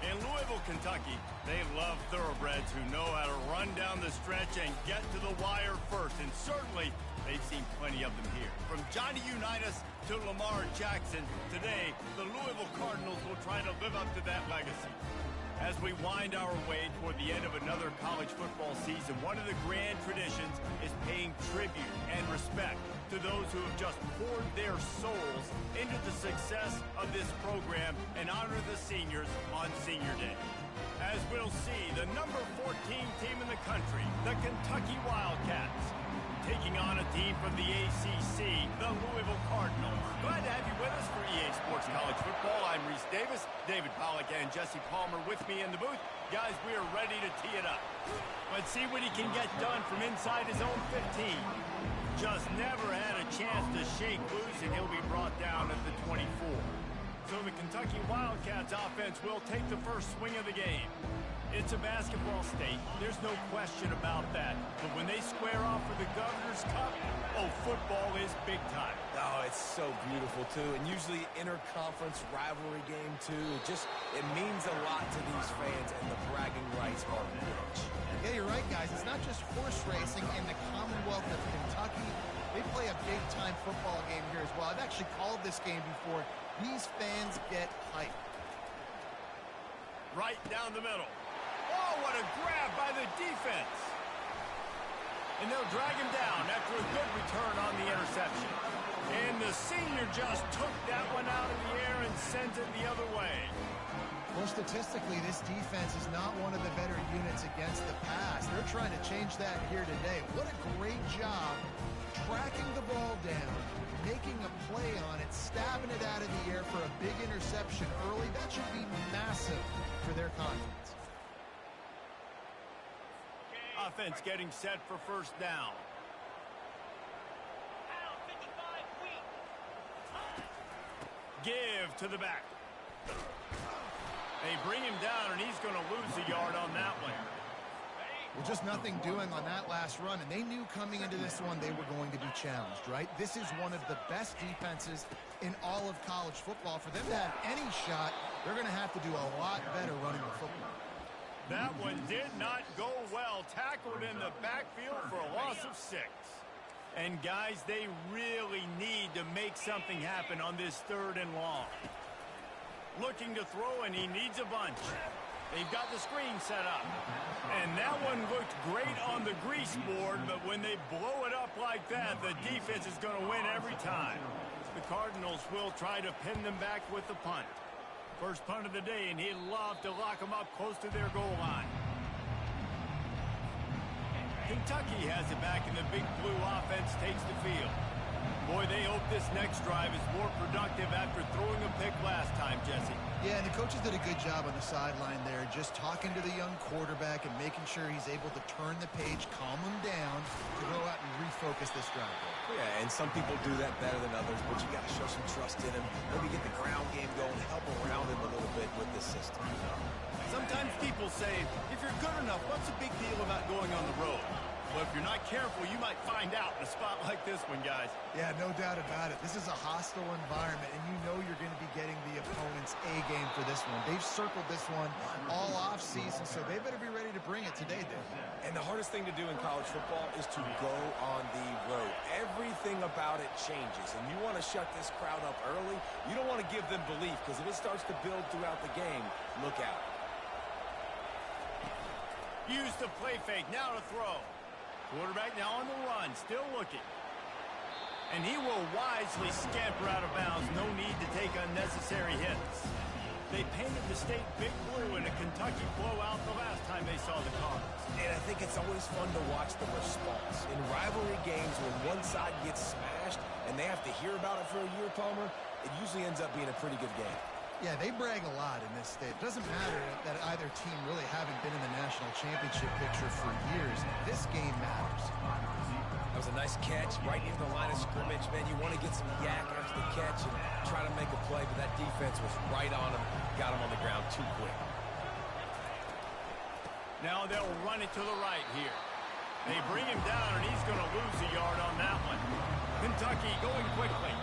In Louisville, Kentucky, they love thoroughbreds who know how to run down the stretch and get to the wire first. And certainly, they've seen plenty of them here. From Johnny Unitas to Lamar Jackson, today, the Louisville Cardinals will try to live up to that legacy. As we wind our way toward the end of another college football season, one of the grand traditions is paying tribute and respect to those who have just poured their souls into the success of this program and honor the seniors on Senior Day. As we'll see, the number 14 team in the country, the Kentucky Wildcats, taking on a team from the ACC, the Louisville Cardinals. Glad to have you with us for EA Sports College Football. I'm Reese Davis, David Pollack, and Jesse Palmer with me in the booth. Guys, we are ready to tee it up. Let's see what he can get done from inside his own 15. Just never had a chance to shake loose, and he'll be brought down at the 24. So the Kentucky Wildcats offense will take the first swing of the game. It's a basketball state. There's no question about that. But when they square off for the Governor's Cup, oh, football is big time. Oh, it's so beautiful, too. And usually interconference rivalry game, too. It means a lot to these fans, and the bragging rights are rich. Yeah, you're right, guys. It's not just horse racing in the Commonwealth of Kentucky. They play a big-time football game here as well. I've actually called this game before. These fans get hyped. Right down the middle. Oh, what a grab by the defense. And they'll drag him down after a good return on the interception. And the senior just took that one out of the air and sent it the other way. Well, statistically, this defense is not one of the better units against the pass. They're trying to change that here today. What a great job tracking the ball down, making a play on it, stabbing it out of the air for a big interception early. That should be massive for their confidence. Offense getting set for first down. Give to the back. They bring him down, and he's going to lose a yard on that one. Well, just nothing doing on that last run, and they knew coming into this one they were going to be challenged, right? This is one of the best defenses in all of college football. For them to have any shot, they're going to have to do a lot better running the football. That one did not go well. Tackled in the backfield for a loss of 6. And, guys, they really need to make something happen on this 3rd and long. Looking to throw, and he needs a bunch. They've got the screen set up. And that one looked great on the grease board, but when they blow it up like that, the defense is going to win every time. The Cardinals will try to pin them back with the punt. First punt of the day, and he'd love to lock them up close to their goal line. Kentucky has it back, and the Big Blue offense takes the field. Boy, they hope this next drive is more productive after throwing a pick last time, Jesse. Yeah, and the coaches did a good job on the sideline there, just talking to the young quarterback and making sure he's able to turn the page, calm him down, to go out and refocus this drive. Yeah, and some people do that better than others, but you got to show some trust in him. Maybe get the ground game going, help around him a little bit with this system. Sometimes people say, if you're good enough, what's the big deal about going on the road? But if you're not careful, you might find out in a spot like this one, guys. Yeah, no doubt about it. This is a hostile environment, and you know you're going to be getting the opponent's A-game for this one. They've circled this one all off-season, so they better be ready to bring it today, Dave. And the hardest thing to do in college football is to go on the road. Everything about it changes, and you want to shut this crowd up early. You don't want to give them belief, because if it starts to build throughout the game, look out. Use the play fake, now to throw. Quarterback now on the run, still looking. And he will wisely scamper out of bounds. No need to take unnecessary hits. They painted the state big blue in a Kentucky blowout the last time they saw the Cardinals. And I think it's always fun to watch the response. In rivalry games, when one side gets smashed and they have to hear about it for a year, Palmer, it usually ends up being a pretty good game. Yeah, they brag a lot in this state. It doesn't matter that either team really haven't been in the national championship picture for years. This game matters. That was a nice catch right near the line of scrimmage, man. You want to get some yak after the catch and try to make a play, but that defense was right on him, got him on the ground too quick. Now they'll run it to the right here. They bring him down, and he's going to lose a yard on that one. Kentucky going quickly.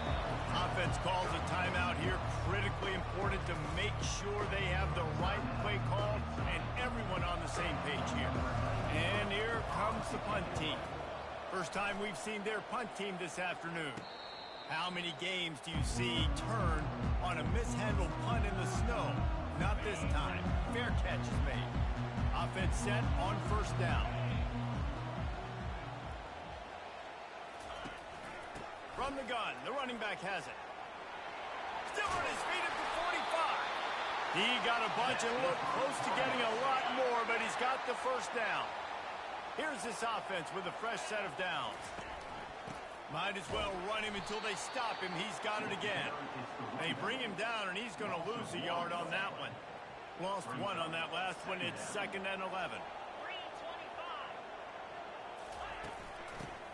Offense calls a timeout here. Critically important to make sure they have the right play call and everyone on the same page here. And here comes the punt team. First time we've seen their punt team this afternoon. How many games do you see turn on a mishandled punt in the snow? Not this time. Fair catch is made. Offense set on first down. From the gun, the running back has it. Still on his feet at the 45. He got a bunch and looked close to getting a lot more, but he's got the first down. Here's this offense with a fresh set of downs. Might as well run him until they stop him. He's got it again. They bring him down, and he's going to lose a yard on that one. Lost one on that last one. It's 2nd and 11.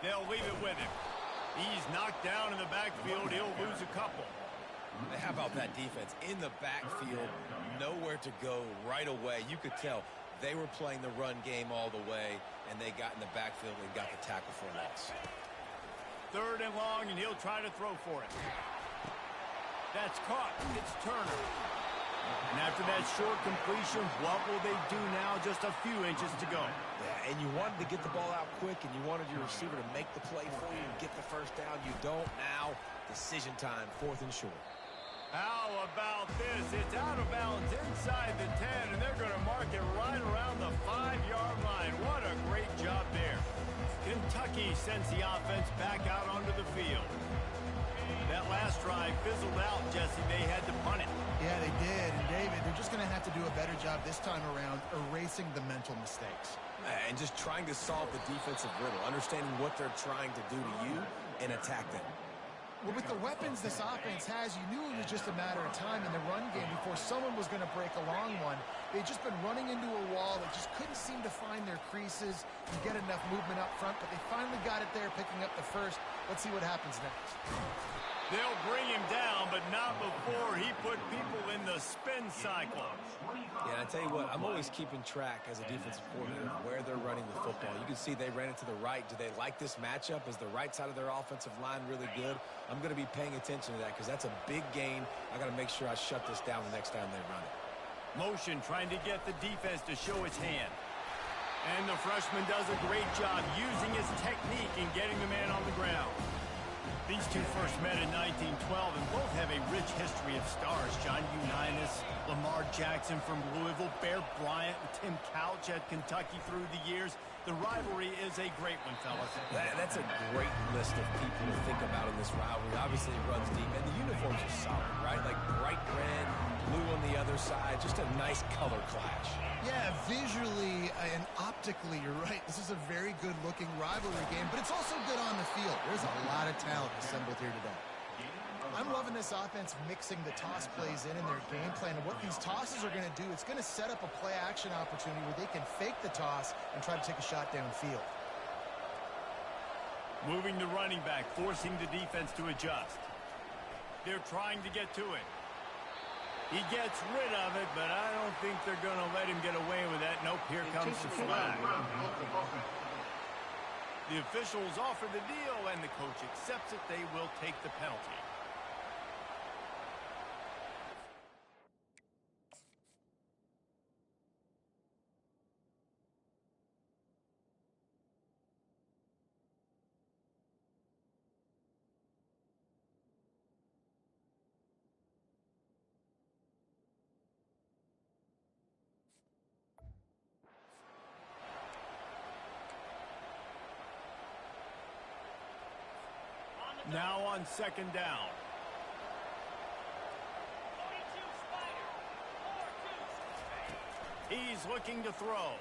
They'll leave it with him. He's knocked down in the backfield. He'll lose a couple. How about that defense? In the backfield, nowhere to go right away. You could tell they were playing the run game all the way, and they got in the backfield and got the tackle for a loss. 3rd and long, and he'll try to throw for it. That's caught. It's Turner. And after that short completion, what will they do now? Just a few inches to go. Yeah, and you wanted to get the ball out quick, and you wanted your receiver to make the play for you and get the first down. You don't now. Decision time, 4th and short. How about this? It's out of bounds inside the 10, and they're going to mark it right around the 5-yard line. What a great job there. Kentucky sends the offense back out onto the field. That last drive fizzled out, Jesse. They had to punt it. Yeah, they did. And, David, they're just going to have to do a better job this time around erasing the mental mistakes. And just trying to solve the defensive riddle, understanding what they're trying to do to you and attack them. Well, with the weapons this offense has, you knew it was just a matter of time in the run game before someone was going to break a long one. They'd just been running into a wall. They just couldn't seem to find their creases and get enough movement up front, but they finally got it there, picking up the first. Let's see what happens next. They'll bring him down, but not before he put people in the spin cycle. Yeah, I tell you what, I'm always keeping track as a defensive coordinator of where they're running the football. You can see they ran it to the right. Do they like this matchup? Is the right side of their offensive line really good? I'm going to be paying attention to that because that's a big gain. I got to make sure I shut this down the next time they run it. Motion trying to get the defense to show its hand. And the freshman does a great job using his technique and getting the man on the ground. These two first met in 1912 and both have a rich history of stars. John Unitas, Lamar Jackson from Louisville, Bear Bryant, and Tim Couch at Kentucky through the years. The rivalry is a great one, fellas. That's a great list of people to think about in this rivalry. Obviously, it runs deep, and the uniforms are solid, right? Like bright red, blue on the other side, just a nice color clash. Yeah, visually and optically, you're right. This is a very good-looking rivalry game, but it's also good on the field. There's a lot of talent assembled here today. I'm loving this offense mixing the toss plays in their game plan. And what these tosses are going to do, it's going to set up a play-action opportunity where they can fake the toss and try to take a shot downfield. Moving the running back, forcing the defense to adjust. They're trying to get to it. He gets rid of it, but I don't think they're going to let him get away with that. Nope, here comes the flag. The officials offer the deal, and the coach accepts it. They will take the penalty. Now on second down. He's looking to throw.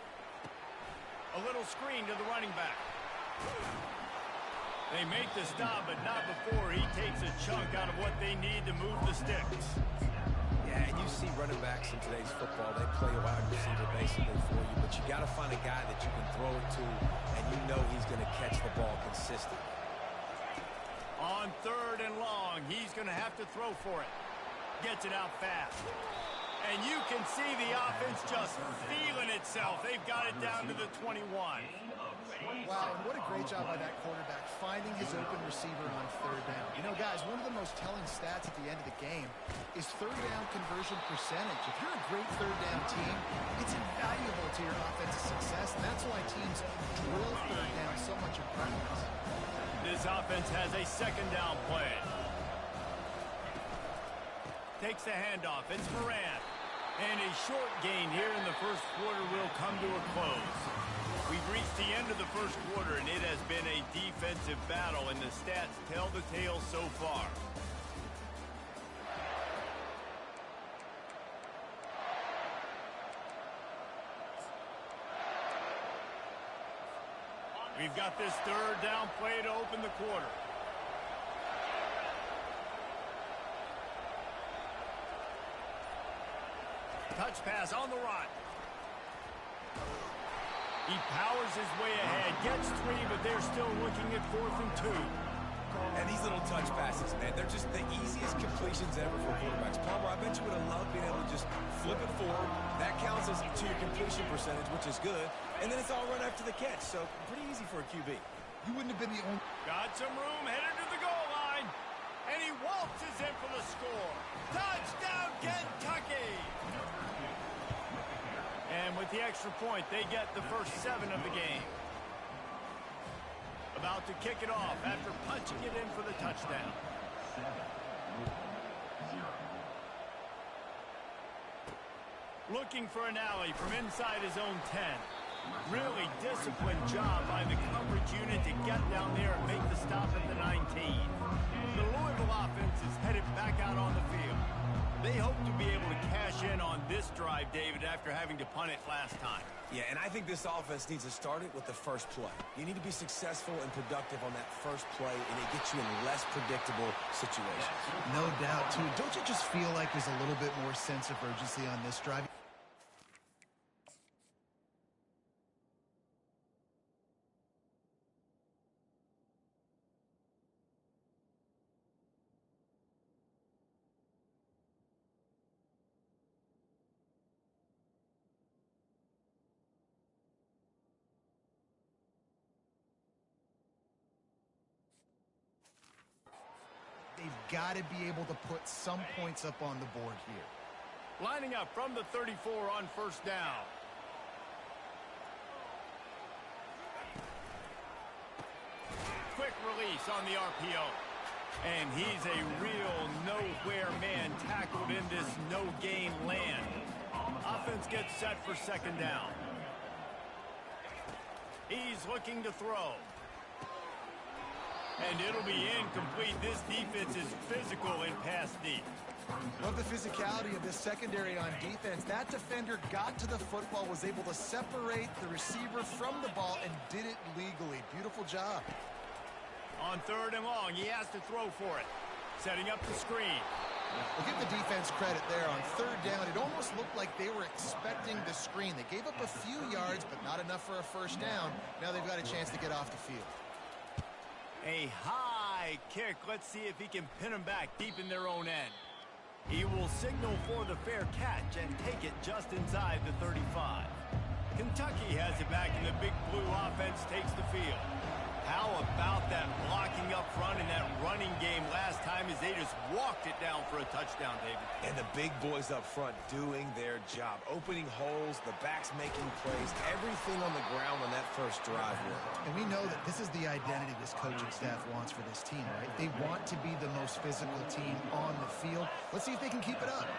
A little screen to the running back. They make the stop, but not before he takes a chunk out of what they need to move the sticks. Yeah, and you see running backs in today's football, they play a wide receiver basically for you, but you got to find a guy that you can throw it to, and you know he's going to catch the ball consistently. On third and long, he's going to have to throw for it. Gets it out fast. And you can see the offense just feeling itself. They've got it down to the 21. Wow, and what a great job by that quarterback, finding his open receiver on third down. You know, guys, one of the most telling stats at the end of the game is third down conversion percentage. If you're a great third down team, it's invaluable to your offensive success, and that's why teams drill third down so much in practice. This offense has a second down play. Takes the handoff. It's Moran. And a short gain here in the first quarter will come to a close. We've reached the end of the first quarter, and it has been a defensive battle, and the stats tell the tale so far. We've got this third down play to open the quarter. Touch pass on the run. He powers his way ahead, gets 3, but they're still looking at 4th and 2. And these little touch passes, man, they're just the easiest completions ever for quarterbacks. Palmer, I bet you would have loved being able to just flip it forward. That counts as to your completion percentage, which is good. And then it's all run after the catch, so pretty easy for a QB. You wouldn't have been the only... Got some room, headed to the goal line. And he waltzes in for the score. Touchdown, Kentucky! And with the extra point, they get the first 7 of the game. About to kick it off after punching it in for the touchdown. Looking for an alley from inside his own 10. Really disciplined job by the coverage unit to get down there and make the stop at the 19. The Louisville offense is headed back out on the field. They hope to be able to cash in on this drive, David, after having to punt it last time. Yeah, and I think this offense needs to start it with the first play. You need to be successful and productive on that first play, and it gets you in less predictable situations. No doubt, too. Don't you just feel like there's a little bit more sense of urgency on this drive? They've got to be able to put some points up on the board here. Lining up from the 34 on first down. Quick release on the RPO. And he's a real nowhere man tackled in this no-gain land. Offense gets set for second down. He's looking to throw. And it'll be incomplete. This defense is physical in pass deep. Love the physicality of this secondary on defense. That defender got to the football, was able to separate the receiver from the ball, and did it legally. Beautiful job. On third and long, he has to throw for it. Setting up the screen. We'll give the defense credit there. On third down, it almost looked like they were expecting the screen. They gave up a few yards, but not enough for a first down. Now they've got a chance to get off the field. A high kick. Let's see if he can pin them back deep in their own end. He will signal for the fair catch and take it just inside the 35. Kentucky has it back, and the big blue offense takes the field. How about that blocking up front in that running game last time as they just walked it down for a touchdown, David? And the big boys up front doing their job. Opening holes, the backs making plays, everything on the ground on that first drive worked. And we know that this is the identity this coaching staff wants for this team, right? They want to be the most physical team on the field. Let's see if they can keep it up.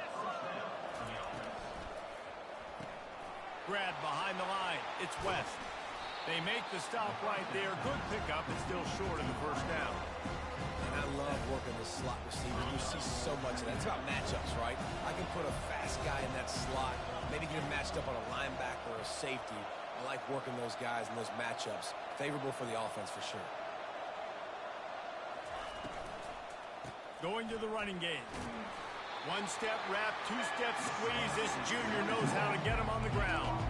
Grab behind the line. It's West. They make the stop right there. Good pickup, and still short of the first down. And I love working the slot receiver. You see so much of that. It's about matchups, right? I can put a fast guy in that slot, maybe get him matched up on a linebacker or a safety. I like working those guys in those matchups. Favorable for the offense for sure. Going to the running game. One-step wrap, two-step squeeze. This junior knows how to get him on the ground.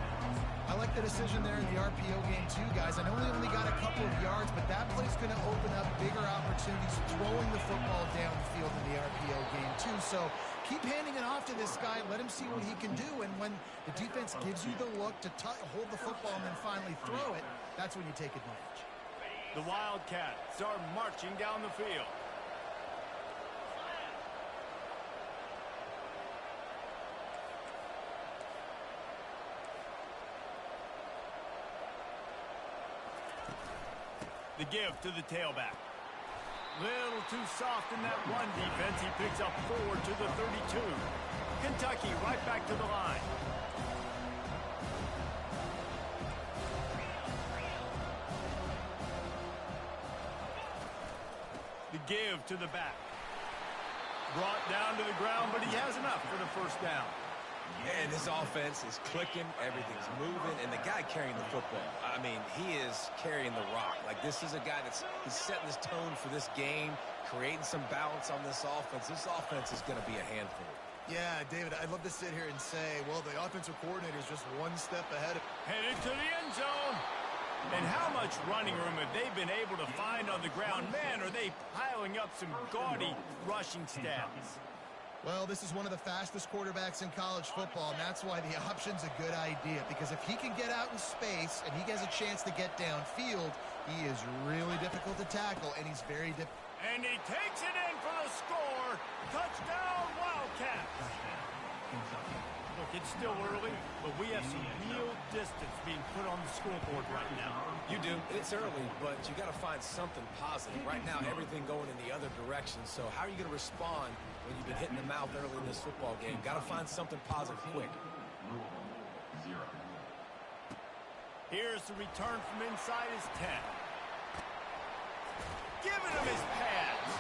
I I like the decision there in the RPO game too, guys. I know he only got a couple of yards, but that play's going to open up bigger opportunities throwing the football downfield in the RPO game too. So keep handing it off to this guy. Let him see what he can do. And when the defense gives you the look to hold the football and then finally throw it, that's when you take advantage. The Wildcats are marching down the field. The give to the tailback. Little too soft in that run defense. He picks up 4 to the 32. Kentucky right back to the line. The give to the back. Brought down to the ground, but he has enough for the first down. And this offense is clicking, everything's moving, and the guy carrying the football, I mean, he is carrying the rock. Like, this is a guy he's setting this tone for this game, creating some balance on this offense. This offense is going to be a handful. Yeah, David, I'd love to sit here and say, well, the offensive coordinator is just one step ahead. Headed to the end zone. And how much running room have they been able to find on the ground? Man, are they piling up some gaudy rushing stats. Well, this is one of the fastest quarterbacks in college football, and that's why the option's a good idea, because if he can get out in space and he has a chance to get downfield, he is really difficult to tackle, and he's very difficult. And he takes it in for the score. Touchdown, Wildcats. Look, it's still early, but we have some real distance being put on the scoreboard right now. You do. It's early, but you got to find something positive. Right now, everything going in the other direction. So how are you going to respond when you've been hitting the mouth early in this football game? Got to find something positive quick. Here's the return from inside his 10. Giving him his pads.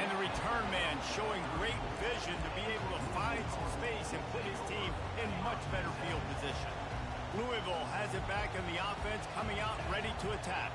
And the return man showing great vision to be able to find some space and put his team in much better field position. Louisville has it back in the offense, coming out ready to attack.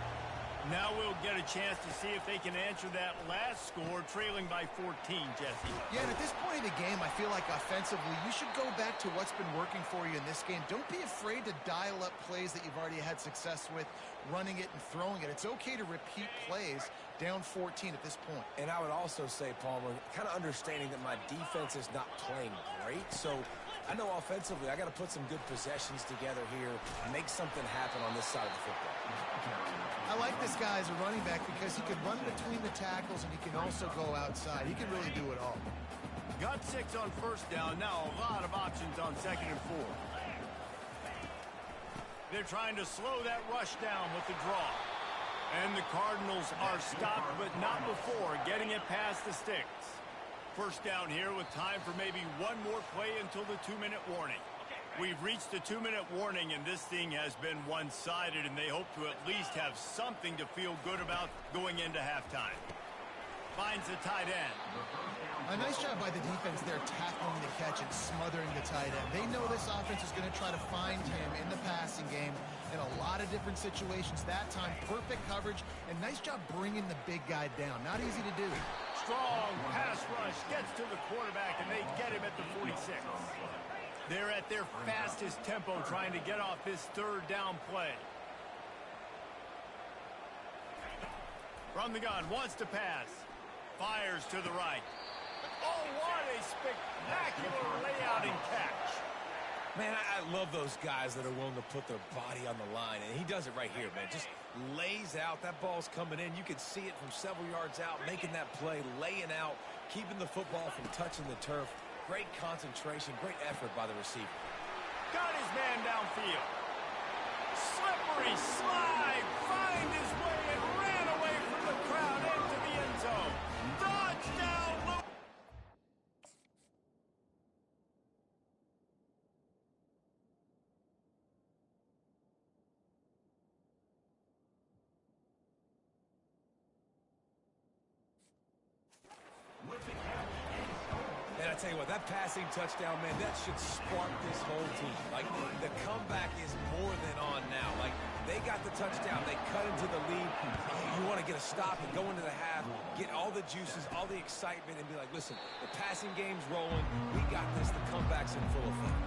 Now we'll get a chance to see if they can answer that last score, trailing by 14, Jesse. Yeah, and at this point in the game, I feel like offensively, you should go back to what's been working for you in this game. Don't be afraid to dial up plays that you've already had success with, running it and throwing it. It's okay to repeat plays down 14 at this point. And I would also say, Palmer, kind of understanding that my defense is not playing great, so I know offensively I got to put some good possessions together here and make something happen on this side of the football. I like this guy as a running back because he can run between the tackles and he can also go outside. He can really do it all. Got 6 on first down. Now a lot of options on 2nd and 4. They're trying to slow that rush down with the draw. And the Cardinals are stopped, but not before getting it past the sticks. First down here with time for maybe one more play until the 2-minute warning. We've reached the 2-minute warning, and this thing has been one-sided, and they hope to at least have something to feel good about going into halftime. Finds the tight end. A nice job by the defense there, tackling the catch and smothering the tight end. They know this offense is going to try to find him in the passing game in a lot of different situations. That time, perfect coverage, and nice job bringing the big guy down. Not easy to do. Strong pass rush gets to the quarterback, and they get him at the 46. They're at their fastest tempo trying to get off this 3rd down play. From the gun, wants to pass. Fires to the right. Oh, what a spectacular layout and catch. Man, I love those guys that are willing to put their body on the line, and he does it right here, man. Just lays out. That ball's coming in. You can see it from several yards out, making that play, laying out, keeping the football from touching the turf. Great concentration, great effort by the receiver. Got his man downfield. Slippery slide, find his way and ran away from the crowd into the end zone. Touchdown, Louisville. And I tell you what, that passing touchdown, man, that should spark this whole team. Like, the comeback is more than on now. Like, they got the touchdown. They cut into the lead. You want to get a stop and go into the half, get all the juices, all the excitement, and be like, listen, the passing game's rolling. We got this. The comeback's in full effect.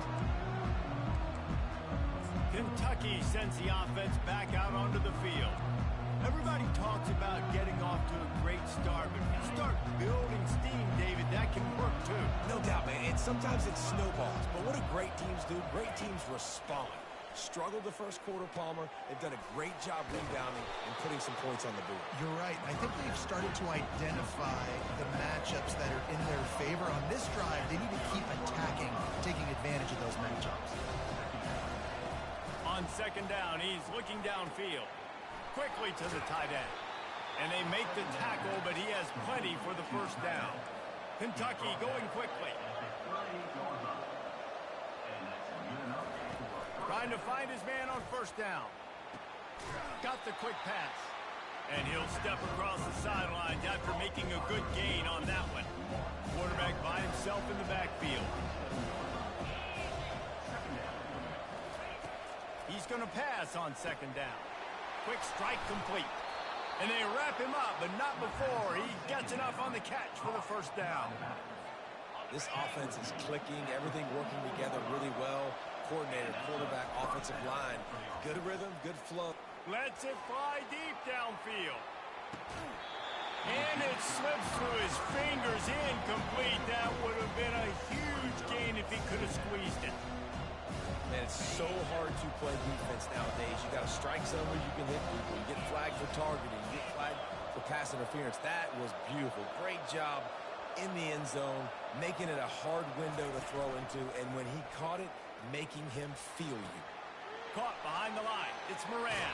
Kentucky sends the offense back out onto the field. Everybody talks about getting off to a great start, but if you start building steam, David, that can work too. No doubt, man. And sometimes it snowballs. But what do great teams do? Great teams respond. Struggled the first quarter, Palmer. They've done a great job rebounding and putting some points on the board. You're right. I think they've started to identify the matchups that are in their favor. On this drive, they need to keep attacking, taking advantage of those matchups. On second down, he's looking downfield. Quickly to the tight end. And they make the tackle, but he has plenty for the first down. Kentucky going quickly. Trying to find his man on first down. Got the quick pass. And he'll step across the sidelines after making a good gain on that one. Quarterback by himself in the backfield. He's going to pass on second down. Quick strike complete. And they wrap him up, but not before he gets enough on the catch for the first down. This offense is clicking, everything working together really well. Coordinator, quarterback, offensive line. Good rhythm, good flow. Lets it fly deep downfield. And it slips through his fingers, incomplete. That would have been a huge gain if he could have squeezed it. Man, it's so hard to play defense nowadays. You got to strike somewhere, you can hit people. You get flagged for targeting, you get flagged for pass interference. That was beautiful. Great job in the end zone, making it a hard window to throw into, and when he caught it, making him feel you. Caught behind the line. It's Moran.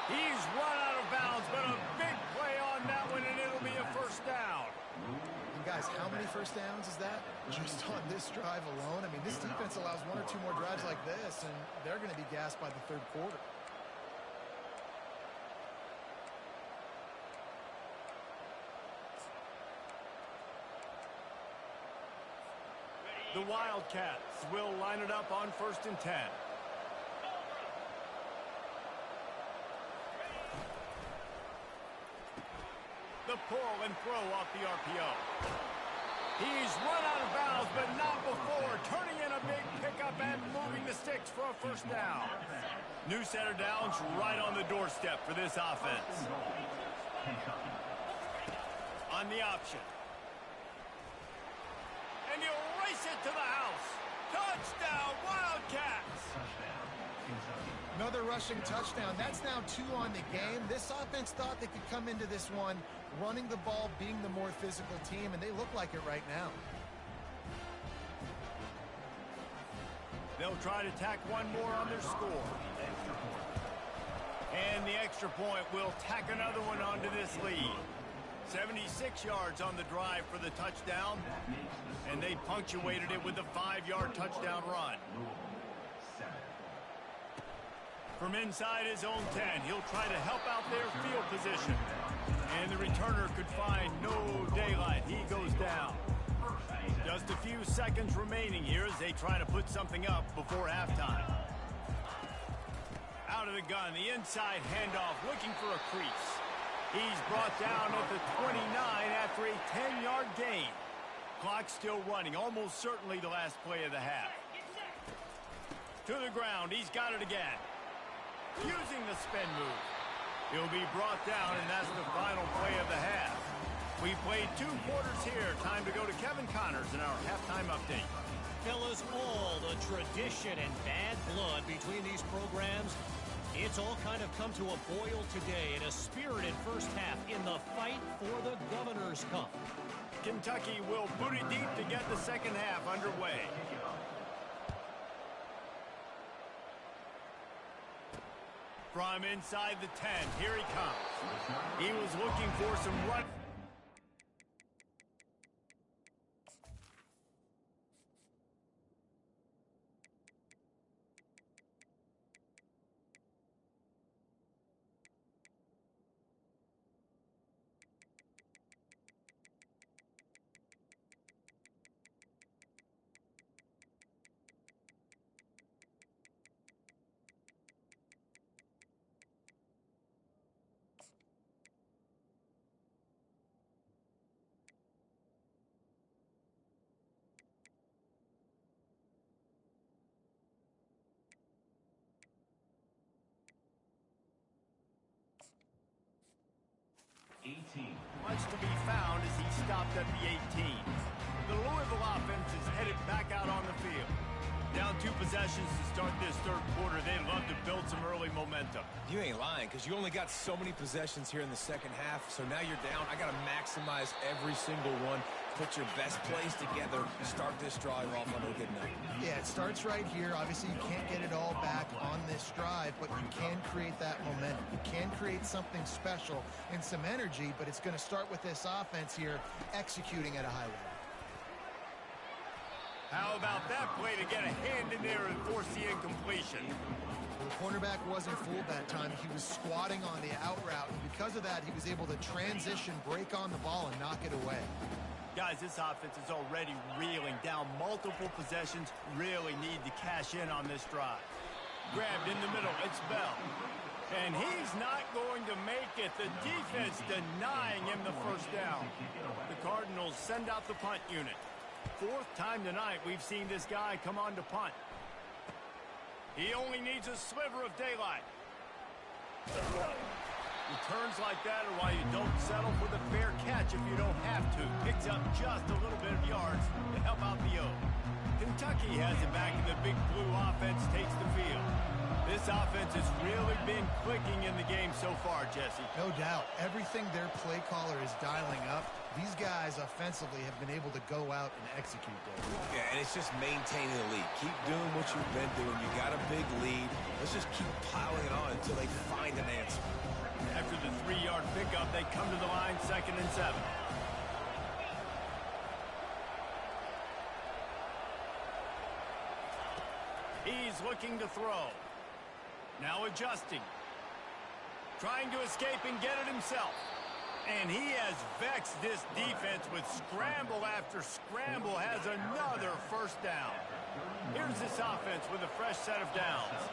He's run out of bounds, but a big play on that one, and it'll be a first down. And guys, how many first downs is that? Just on this drive alone? I mean, this defense allows one or two more drives like this, and they're going to be gassed by the third quarter. The Wildcats will line it up on 1st and 10. The pull and throw off the RPO. He's run out of bounds, but not before. Turning in a big pickup and moving the sticks for a first down. New set of downs right on the doorstep for this offense. On the option. And he'll race it to the house. Touchdown, Wildcats! Another rushing touchdown. That's now 2 on the game. This offense thought they could come into this one running the ball, being the more physical team, and they look like it right now. They'll try to tack one more on their score. And the extra point will tack another one onto this lead. 76 yards on the drive for the touchdown, and they punctuated it with a 5-yard touchdown run. From inside his own 10, he'll try to help out their field position. And the returner could find no daylight. He goes down. Just a few seconds remaining here as they try to put something up before halftime. Out of the gun, the inside handoff, looking for a crease. He's brought down at the 29 after a 10-yard gain. Clock still running, almost certainly the last play of the half. To the ground, he's got it again. Using the spin move. He'll be brought down, and that's the final play of the half. We played 2 quarters here. Time to go to Kevin Connors in our halftime update. Fellas, all the tradition and bad blood between these programs, it's all kind of come to a boil today in a spirited first half in the fight for the Governor's Cup. Kentucky will boot it deep to get the second half underway. From inside the 10, here he comes. He was looking for some run. Much to be found as he stopped at the 18. The Louisville offense is headed back out on the field. Down 2 possessions to start this third quarter. They'd love to build some early momentum. You ain't lying, because you only got so many possessions here in the second half, so now you're down. I got to maximize every single one. Put your best plays together. Start this drive off on a good night. Yeah, it starts right here. Obviously, you can't get it all back on this drive, but you can create that momentum. You can create something special and some energy, but it's going to start with this offense here executing at a high level. How about that play to get a hand in there and force the incompletion? The cornerback wasn't fooled that time. He was squatting on the out route, and because of that, he was able to transition, break on the ball, and knock it away. Guys, this offense is already reeling down multiple possessions. Really need to cash in on this drive. Grabbed in the middle. It's Bell. And he's not going to make it. The defense denying him the first down. The Cardinals send out the punt unit. 4th time tonight we've seen this guy come on to punt. He only needs a sliver of daylight. Returns like that are why you don't settle for the fair catch if you don't have to. Picks up just a little bit of yards to help out the O. Kentucky has it back, and the Big Blue offense takes the field. This offense has really been clicking in the game so far, Jesse. No doubt. Everything their play caller is dialing up, these guys offensively have been able to go out and execute that. Yeah, and it's just maintaining the lead. Keep doing what you've been doing. You got a big lead. Let's just keep piling it on until they find an answer. After the 3-yard pickup, they come to the line, 2nd and 7. He's looking to throw. Now adjusting. Trying to escape and get it himself. And he has vexed this defense with scramble after scramble, has another first down. Here's this offense with a fresh set of downs.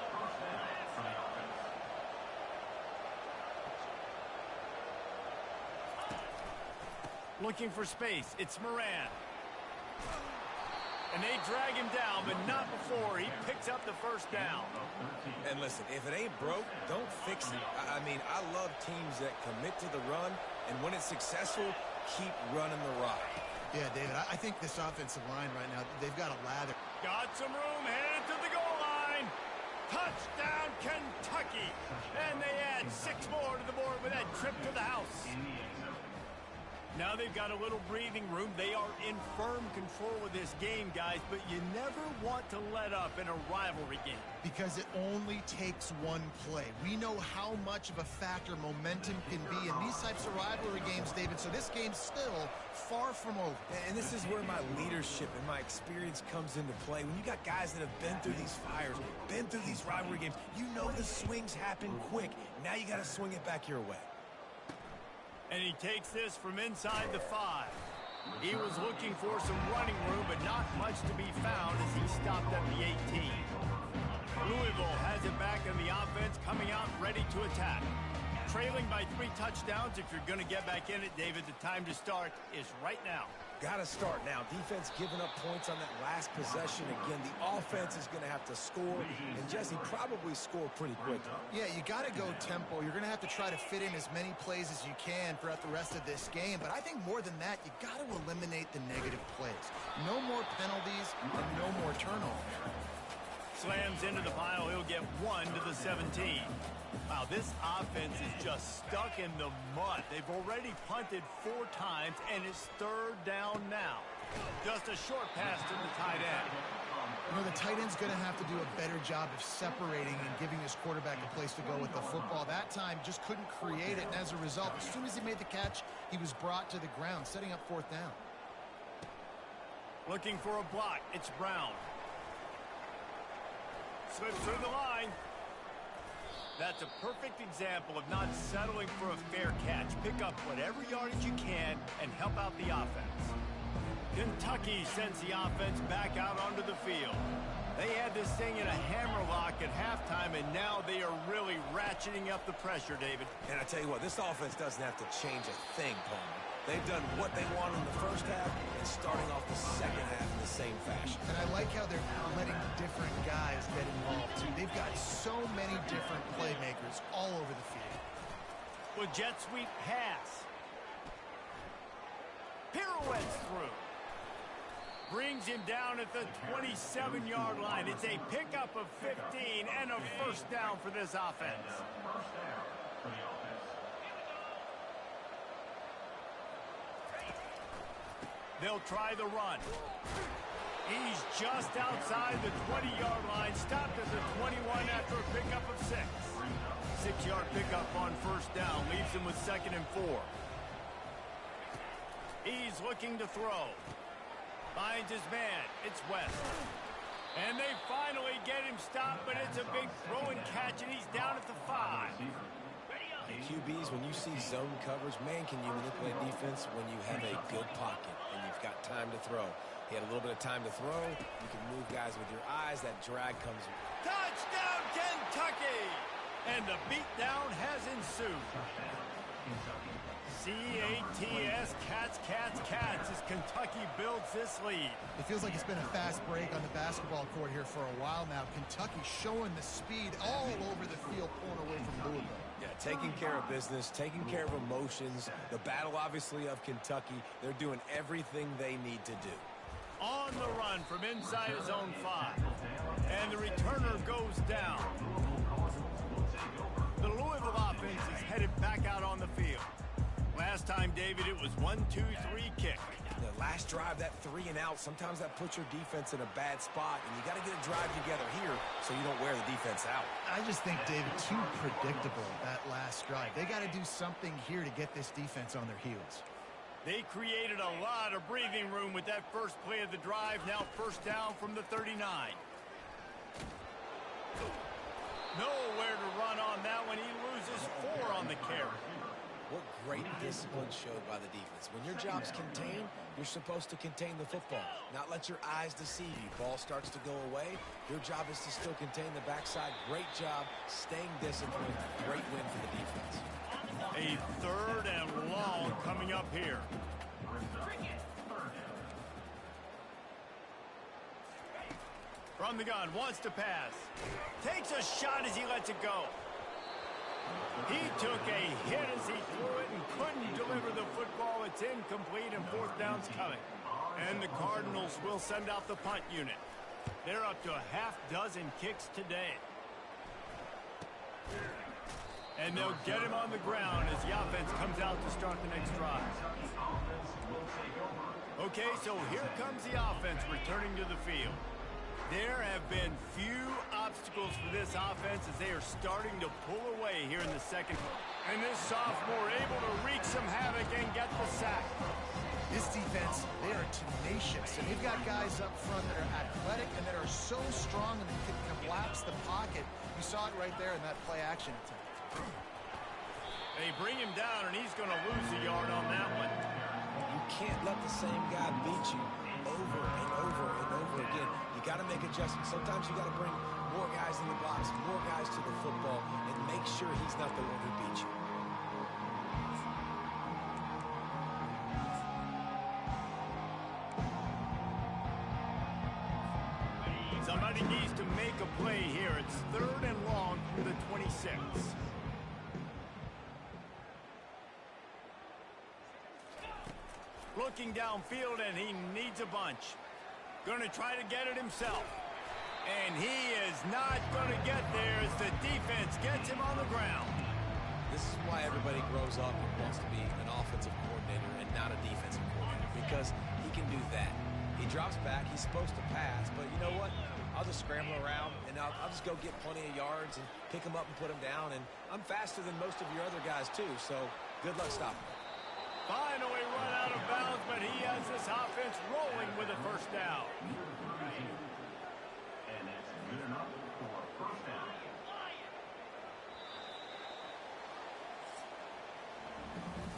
Looking for space. It's Moran. And they drag him down, but not before he picks up the first down. And listen, if it ain't broke, don't fix it. I mean, I love teams that commit to the run, and when it's successful, keep running the rock. Yeah, David, I think this offensive line right now, they've got a lather. Got some room, headed to the goal line. Touchdown, Kentucky. And they add 6 more to the board with that trip to the house. Now they've got a little breathing room. They are in firm control of this game, guys, but you never want to let up in a rivalry game. Because it only takes one play. We know how much of a factor momentum can be in these types of rivalry games, David, so this game's still far from over. And this is where my leadership and my experience comes into play. When you got guys that have been through these fires, been through these rivalry games, you know the swings happen quick. Now you got to swing it back your way. And he takes this from inside the 5. He was looking for some running room, but not much to be found as he stopped at the 18. Louisville has it back in the offense, coming out ready to attack. Trailing by 3 touchdowns. If you're going to get back in it, David, the time to start is right now. Got to start now. Defense giving up points on that last possession. Again, the offense is going to have to score, and Jesse probably score pretty quick. Yeah, you got to go tempo. You're going to have to try to fit in as many plays as you can throughout the rest of this game, but I think more than that, you got to eliminate the negative plays. No more penalties and no more turnovers. Slams into the pile. He'll get 1 to the 17. Wow, this offense is just stuck in the mud. They've already punted 4 times, and it's 3rd down now. Just a short pass to the tight end. You know, the tight end's going to have to do a better job of separating and giving his quarterback a place to go with the football. That time, just couldn't create it, and as a result, as soon as he made the catch, he was brought to the ground, setting up 4th down. Looking for a block. It's Brown. Slips through the line. That's a perfect example of not settling for a fair catch. Pick up whatever yardage you can and help out the offense. Kentucky sends the offense back out onto the field. They had this thing in a hammerlock at halftime, and now they are really ratcheting up the pressure, David. And I tell you what, this offense doesn't have to change a thing, Palmer. They've done what they wanted in the first half and starting off the second half in the same fashion. And I like how they're letting different guys get involved, too. They've got so many different playmakers all over the field. With jet sweep pass. Pirouettes through. Brings him down at the 27-yard line. It's a pickup of 15 and a first down for this offense. They'll try the run. He's just outside the 20-yard line, stopped at the 21 after a pickup of 6. 6-yard pickup on first down, leaves him with 2nd and 4. He's looking to throw. Finds his man. It's West. And they finally get him stopped, but it's a big throw and catch, and he's down at the 5. And QBs, when you see zone coverage, man, can you manipulate defense when you have a good pocket and you've got time to throw. He had a little bit of time to throw. You can move guys with your eyes. That drag comes. Touchdown, Kentucky! And the beatdown has ensued. C-A-T-S, cats, cats, cats, as Kentucky builds this lead. It feels like it's been a fast break on the basketball court here for a while now. Kentucky showing the speed all over the field, pulling away from Louisville. Yeah, taking care of business, taking care of emotions. The battle, obviously, of Kentucky. They're doing everything they need to do. On the run from inside his own 5. And the returner goes down. The Louisville offense is headed back out on the field. Last time, David, it was 1-2-3 kick. The last drive, that 3 and out, sometimes that puts your defense in a bad spot, and you got to get a drive together here so you don't wear the defense out. I just think, David, too predictable, that last drive. They got to do something here to get this defense on their heels. They created a lot of breathing room with that first play of the drive. Now first down from the 39. Nowhere to run on that one. He loses 4 on the carry. What great discipline showed by the defense. When your job's contained, you're supposed to contain the football, not let your eyes deceive you. Ball starts to go away. Your job is to still contain the backside. Great job staying disciplined. Great win for the defense. A 3rd and long coming up here. From the gun, wants to pass. Takes a shot as he lets it go. He took a hit as he threw it and couldn't deliver the football. It's incomplete and 4th down's coming. And the Cardinals will send out the punt unit. They're up to a half-dozen kicks today. And they'll get him on the ground as the offense comes out to start the next drive. Okay, so here comes the offense returning to the field. There have been few obstacles for this offense as they are starting to pull away here in the second. And this sophomore able to wreak some havoc and get the sack. This defense, they are tenacious, and they've got guys up front that are athletic and that are so strong and can collapse the pocket. You saw it right there in that play action attempt. They bring him down, and he's going to lose a yard on that one. You can't let the same guy beat you over and over and over again. You got to make adjustments. Sometimes you got to bring more guys in the box, more guys to the football, and make sure he's not the one who beats you. Somebody needs to make a play here. It's 3rd and long from the 26. Looking downfield, and he needs a bunch. Going to try to get it himself. And he is not going to get there as the defense gets him on the ground. This is why everybody grows up and wants to be an offensive coordinator and not a defensive coordinator, because he can do that. He drops back. He's supposed to pass, but you know what? I'll just scramble around, and I'll just go get plenty of yards and pick him up and put him down. And I'm faster than most of your other guys, too, so good luck stopping him. Finally run out of bounds, but he has this offense rolling with a first down. And it's good enough for first down.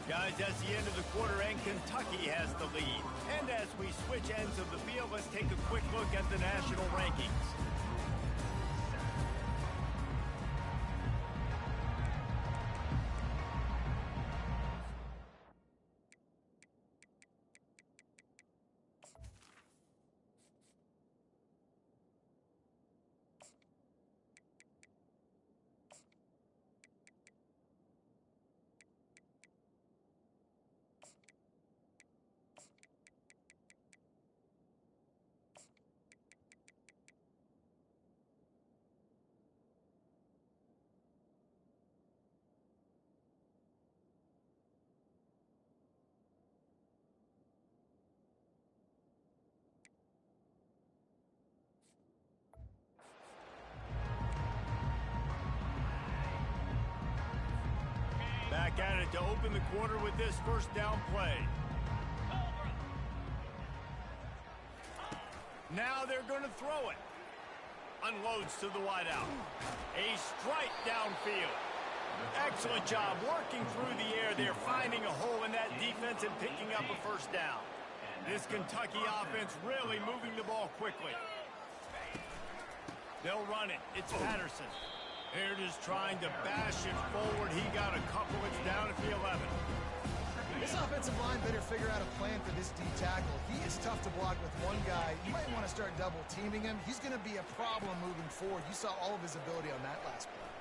Guys, that's the end of the quarter, and Kentucky has the lead. And as we switch ends of the field, let's take a quick look at the national rankings. back at it to open the quarter with this first down play. Now they're going to throw it. Unloads to the wideout. A strike downfield. Excellent job working through the air there, finding a hole in that defense and picking up a first down. This Kentucky offense really moving the ball quickly. They'll run it. It's Patterson. They're just trying to bash it forward. He got a couple. It's down at the 11. This offensive line better figure out a plan for this D tackle. He is tough to block with one guy. You might want to start double teaming him. He's going to be a problem moving forward. You saw all of his ability on that last play.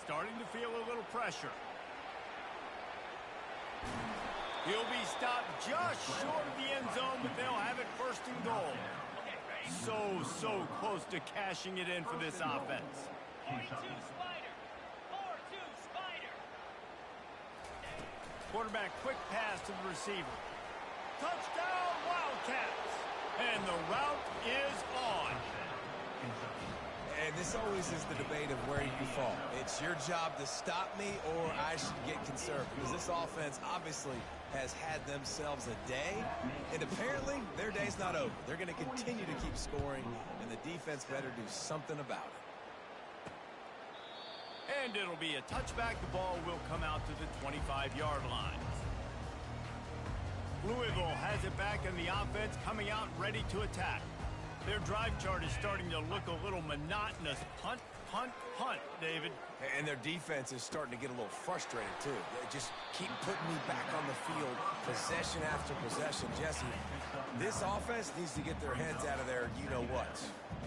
Starting to feel a little pressure. He'll be stopped just short of the end zone, but they'll have it first and goal. So close to cashing it in for this offense. 42 Spider. 4-2 Spider. Quarterback quick pass to the receiver. Touchdown Wildcats. And the route is on. And this always is the debate of where you fall. It's your job to stop me or I should get conservative. Because this offense obviously has had themselves a day. And apparently their day's not over. They're going to continue to keep scoring. And the defense better do something about it. And it'll be a touchback. The ball will come out to the 25-yard line. Louisville has it back, and the offense coming out ready to attack. Their drive chart is starting to look a little monotonous. Punt, punt, punt, David. And their defense is starting to get a little frustrated, too. They just keep putting me back on the field, possession after possession. Jesse, this offense needs to get their heads out of there, you-know-what.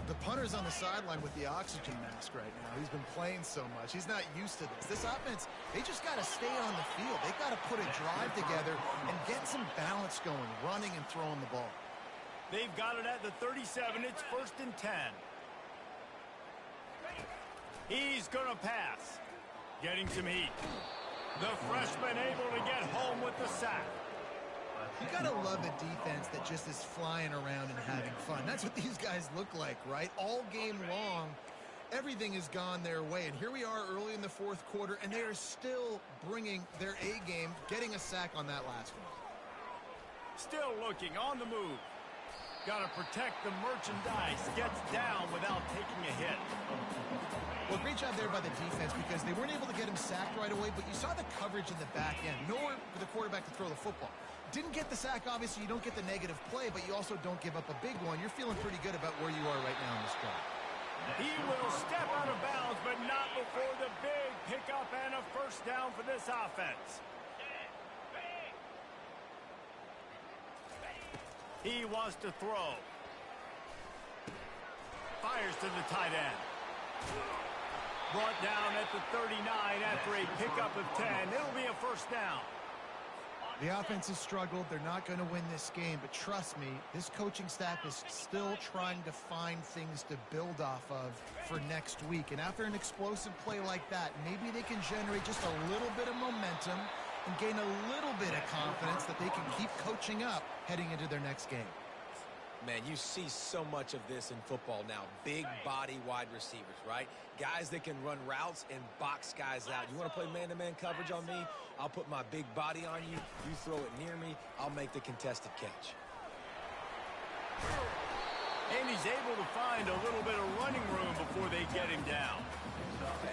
The punter's on the sideline with the oxygen mask right now. He's been playing so much. He's not used to this. This offense, they just got to stay on the field. They've got to put a drive together and get some balance going, running and throwing the ball. They've got it at the 37. It's first and 10. He's going to pass. Getting some heat. The freshman able to get home with the sack. You gotta love a defense that just is flying around and having fun. That's what these guys look like, right? All game long, everything has gone their way. And here we are early in the fourth quarter, and they are still bringing their A game, getting a sack on that last one. Still looking on the move. Got to protect the merchandise. Gets down without taking a hit. Well, great job there by the defense because they weren't able to get him sacked right away, but you saw the coverage in the back end. Nowhere for the quarterback to throw the football. Didn't get the sack, obviously. You don't get the negative play, but you also don't give up a big one. You're feeling pretty good about where you are right now in this drive. He will step out of bounds, but not before the big pickup and a first down for this offense. He wants to throw. Fires to the tight end. Brought down at the 39 after a pickup of 10. It'll be a first down. The offense has struggled. They're not going to win this game, but trust me, this coaching staff is still trying to find things to build off of for next week. And after an explosive play like that, maybe they can generate just a little bit of momentum and gain a little bit of confidence that they can keep coaching up heading into their next game. Man, you see so much of this in football now. Big body wide receivers, right? Guys that can run routes and box guys out. You want to play man-to-man coverage on me? I'll put my big body on you. You throw it near me, I'll make the contested catch. And he's able to find a little bit of running room before they get him down.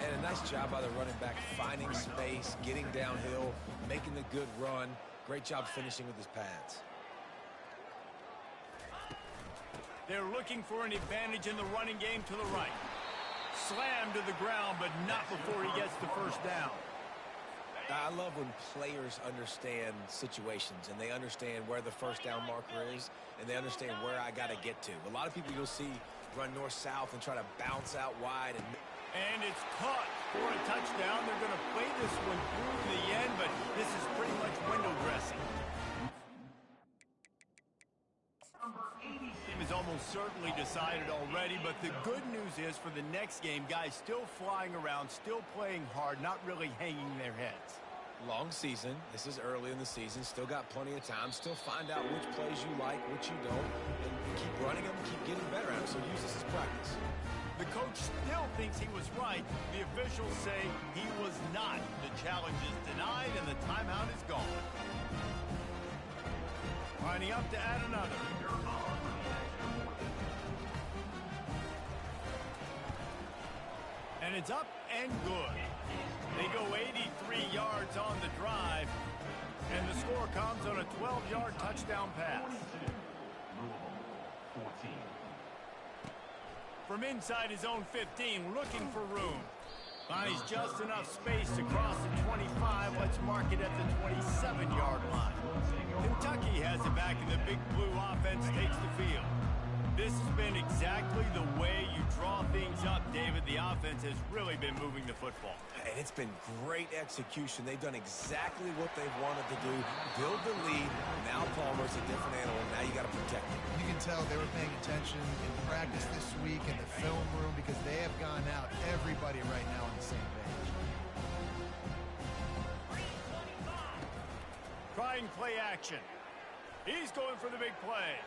And a nice job by the running back, finding space, getting downhill, making the good run. Great job finishing with his pads. They're looking for an advantage in the running game to the right. Slammed to the ground, but not before he gets the first down. I love when players understand situations and they understand where the first down marker is and they understand where I got to get to. A lot of people you'll see run north-south and try to bounce out wide. And it's caught for a touchdown. They're going to play this one through to the end, but this is pretty much window dressing. Game is almost certainly decided already, but the good news is for the next game, guys still flying around, still playing hard, not really hanging their heads. Long season. This is early in the season. Still got plenty of time. Still find out which plays you like, which you don't, and keep running them, keep getting better at them. So use this as practice. The coach still thinks he was right. The officials say he was not. The challenge is denied. right, and the timeout is gone. Lining up to add another. And it's up and good. They go 83 yards on the drive, and the score comes on a 12-yard touchdown pass. Louisville, 14. From inside his own 15, looking for room. Finds just enough space to cross the 25. Let's mark it at the 27-yard line. Kentucky has it back, and the Big Blue offense takes the field. This has been exactly the way you draw things up, David. The offense has really been moving the football. And it's been great execution. They've done exactly what they've wanted to do. Build the lead. Now Palmer's a different animal. Now you got to protect him. You can tell they were paying attention in practice this week in the film room because they have gone out, everybody right now on the same page. Trying play action. He's going for the big play.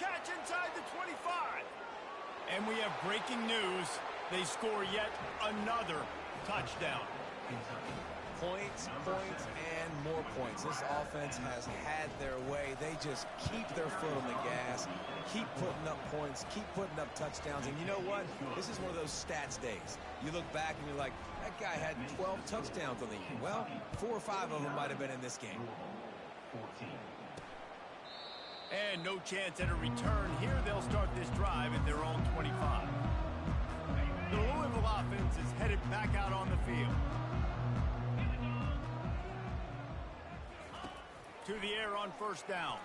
Catch inside the 25. And we have breaking news. They score yet another touchdown. Points, points, and more points. This offense has had their way. They just keep their foot on the gas, keep putting up points, keep putting up touchdowns. And you know what? This is one of those stats days. You look back and you're like, that guy had 12 touchdowns on the year. Well, 4 or 5 of them might have been in this game. 14. And no chance at a return here. They'll start this drive at their own 25. The Louisville offense is headed back out on the field. To the air on first down.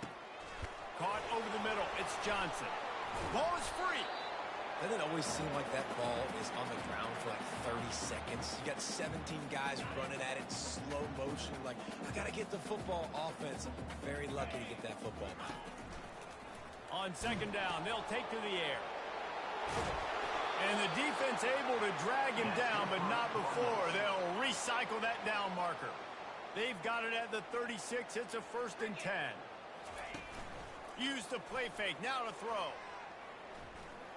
Caught over the middle. It's Johnson. Ball is free. Doesn't it always seem like that ball is on the ground for like 30 seconds? You got 17 guys running at it, slow motion. Like, I got to get the football. Offense, very lucky to get that football back. On second down, they'll take to the air. And the defense able to drag him down, but not before. They'll recycle that down marker. They've got it at the 36. It's a 1st and 10. Use the play fake. Now to throw.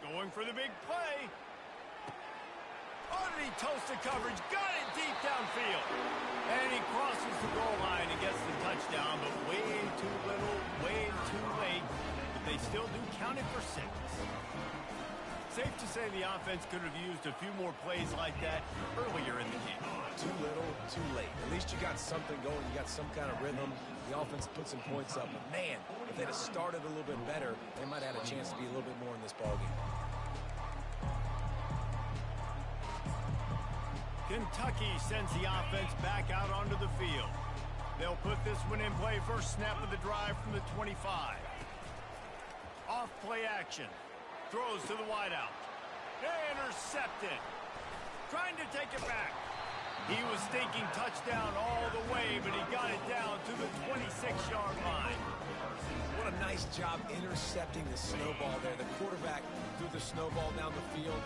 Going for the big play. Underneath toasted coverage. Got it deep downfield. And he crosses the goal line and gets the touchdown, but way too little, way too late. But they still do count it for 6. Safe to say the offense could have used a few more plays like that earlier in the game. Too little, too late. At least you got something going. You got some kind of rhythm. The offense put some points up. But, man, if they'd have started a little bit better, they might have had a chance to be a little bit more in this ballgame. Kentucky sends the offense back out onto the field. They'll put this one in play. First snap of the drive from the 25. Off play action. Throws to the wideout. Intercepted. Trying to take it back. He was thinking touchdown all the way, but he got it down to the 26-yard line. What a nice job intercepting the snowball there. The quarterback threw the snowball down the field.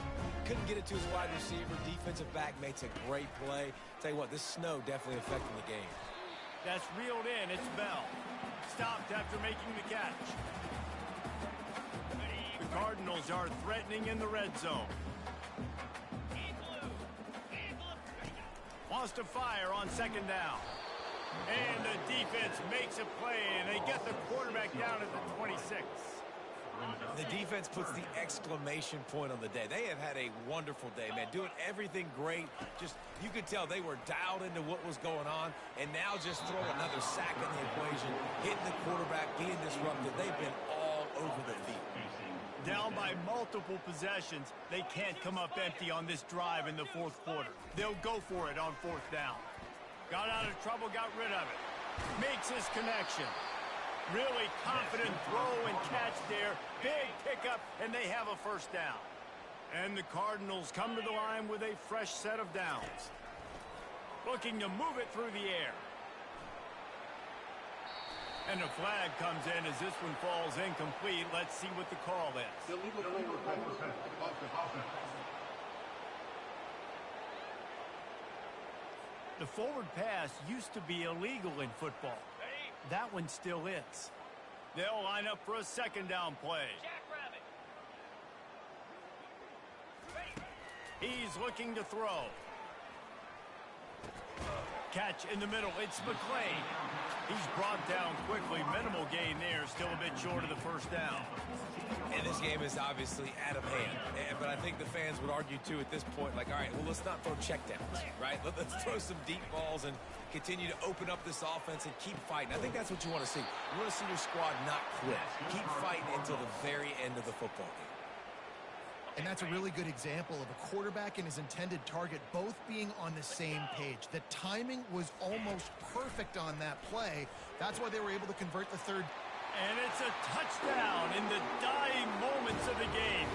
Couldn't get it to his wide receiver. Defensive back makes a great play. Tell you what, this snow definitely affecting the game. That's reeled in. It's Bell. Stopped after making the catch. The Cardinals are threatening in the red zone. Wants to fire on second down. And the defense makes a play, and they get the quarterback down at the 26. The defense puts the exclamation point on the day. They have had a wonderful day, man. Doing everything great. Just, you could tell they were dialed into what was going on, and now just throw another sack in the equation, hitting the quarterback, being disrupted. They've been all over the field. Down by multiple possessions, they can't come up empty on this drive in the 4th quarter. They'll go for it on 4th down. Got out of trouble, got rid of it. Makes his connection. Really confident throw and catch there. Big pickup, and they have a 1st down. And the Cardinals come to the line with a fresh set of downs. Looking to move it through the air. And a flag comes in as this one falls incomplete. Let's see what the call is. Illegal forward pass. The forward pass used to be illegal in football. That one still is. They'll line up for a 2nd down play. He's looking to throw. catch in the middle. It's McClain. He's brought down quickly. Minimal gain there. Still a bit short of the first down. And this game is obviously out of hand. But I think the fans would argue, too, at this point, like, all right, well, let's not throw checkdowns, right? Let's throw some deep balls and continue to open up this offense and keep fighting. I think that's what you want to see. You want to see your squad not quit. Keep fighting until the very end of the football game. And that's a really good example of a quarterback and his intended target both being on the same page. The timing was almost perfect on that play. That's why they were able to convert the third. And it's a touchdown in the dying moments of the game.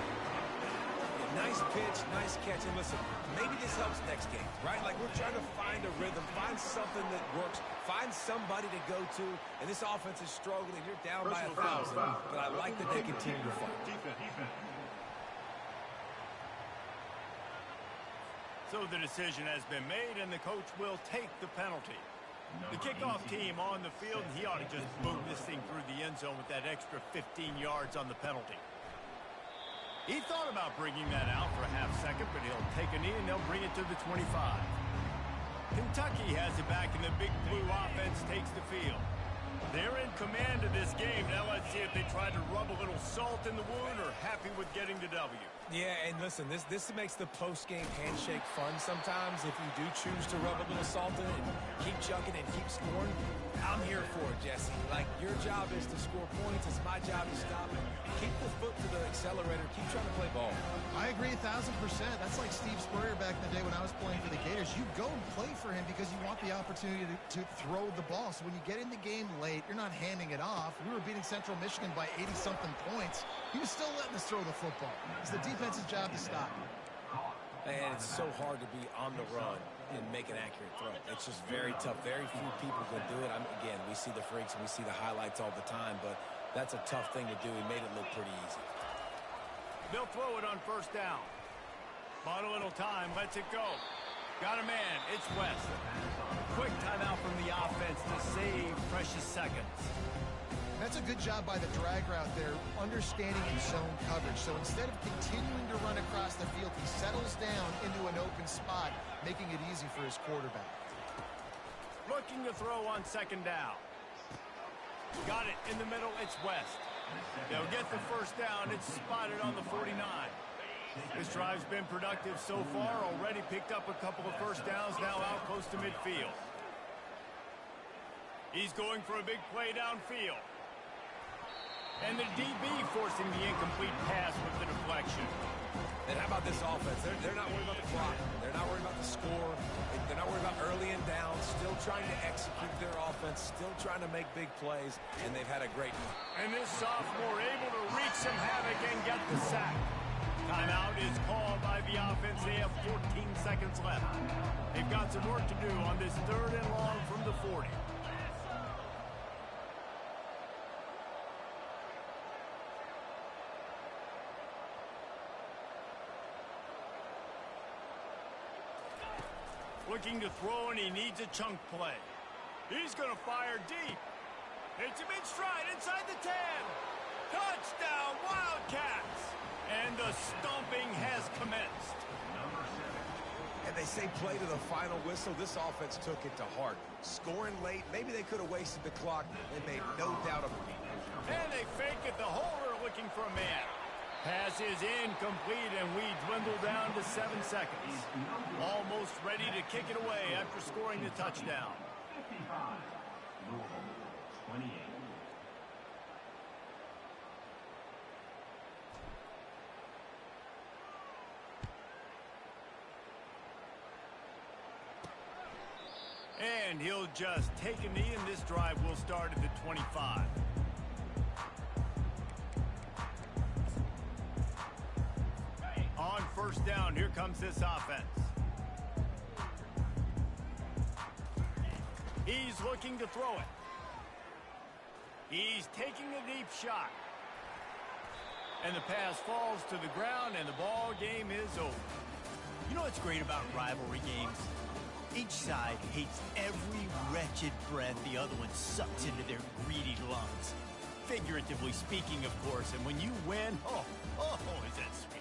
Nice pitch, nice catch. And listen, maybe this helps next game, right? Like, we're trying to find a rhythm, find something that works, find somebody to go to. And this offense is struggling. You're down by 1,000, but I like that they continue to fight. So the decision has been made, and the coach will take the penalty. The kickoff team on the field, and he ought to just boot this thing through the end zone with that extra 15 yards on the penalty. He thought about bringing that out for a half second, but he'll take a knee, and they'll bring it to the 25. Kentucky has it back, and the Big Blue offense takes the field. They're in command of this game. Now let's see if they try to rub a little salt in the wound or happy with getting the W. Yeah, and listen, this makes the post-game handshake fun sometimes if you do choose to rub a little salt in it and keep chucking and keep scoring. I'm here for it, Jesse. Like, your job is to score points. It's my job to stop it. Keep the foot to the accelerator. Keep trying to play ball. I agree 1,000%. That's like Steve Spurrier back in the day when I was playing for the Gators. You go and play for him because you want the opportunity to throw the ball. So when you get in the game late, you're not handing it off. We were beating Central Michigan by 80-something points. He was still letting us throw the football. It's the defense's job to stop. And it's so hard to be on the run and make an accurate throw. It's just very tough. Very few people can do it. Again, we see the freaks and we see the highlights all the time, but that's a tough thing to do. He made it look pretty easy. They'll throw it on first down. Bought a little time. Lets it go. Got a man. It's West. Quick timeout from the offense to save precious seconds. That's a good job by the drag route there, understanding his zone coverage. So instead of continuing to run across the field, he settles down into an open spot, making it easy for his quarterback. Looking to throw on second down. Got it in the middle. It's West. They'll get the first down. It's spotted on the 49. This drive's been productive so far. Already picked up a couple of first downs. Now out close to midfield. He's going for a big play downfield. And the DB forcing the incomplete pass with the deflection. And how about this offense? They're not worried about the clock. They're not worried about the score. They're not worried about early and down. Still trying to execute their offense. Still trying to make big plays. And they've had a great night. And this sophomore able to wreak some havoc and get the sack. Timeout is called by the offense. They have 14 seconds left. They've got some work to do on this 3rd and long from the 40. Looking to throw, and he needs a chunk play. He's going to fire deep. It's a big stride inside the 10. Touchdown, Wildcats. And the stomping has commenced. And they say play to the final whistle. This offense took it to heart. Scoring late, maybe they could have wasted the clock. They made no doubt of it. And they fake it. The holder looking for a man. Pass is incomplete, and we dwindle down to 7 seconds. Almost ready to kick it away after scoring the touchdown. 55, Louisville, 28. And he'll just take a knee, and this drive will start at the 25. On first down, here comes this offense. He's looking to throw it. He's taking a deep shot. And the pass falls to the ground, and the ball game is over. You know what's great about rivalry games? Each side hates every wretched breath the other one sucks into their greedy lungs. Figuratively speaking, of course, and when you win, oh, is that sweet.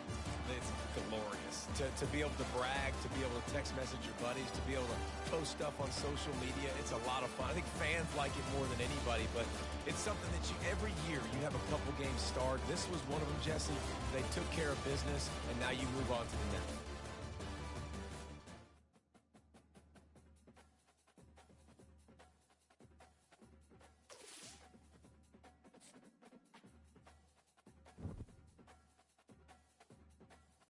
It's glorious. to be able to brag, to be able to text message your buddies, to be able to post stuff on social media. It's a lot of fun. I think fans like it more than anybody, but it's something that every year you have a couple games starred. This was one of them, Jesse. They took care of business, and now you move on to the next.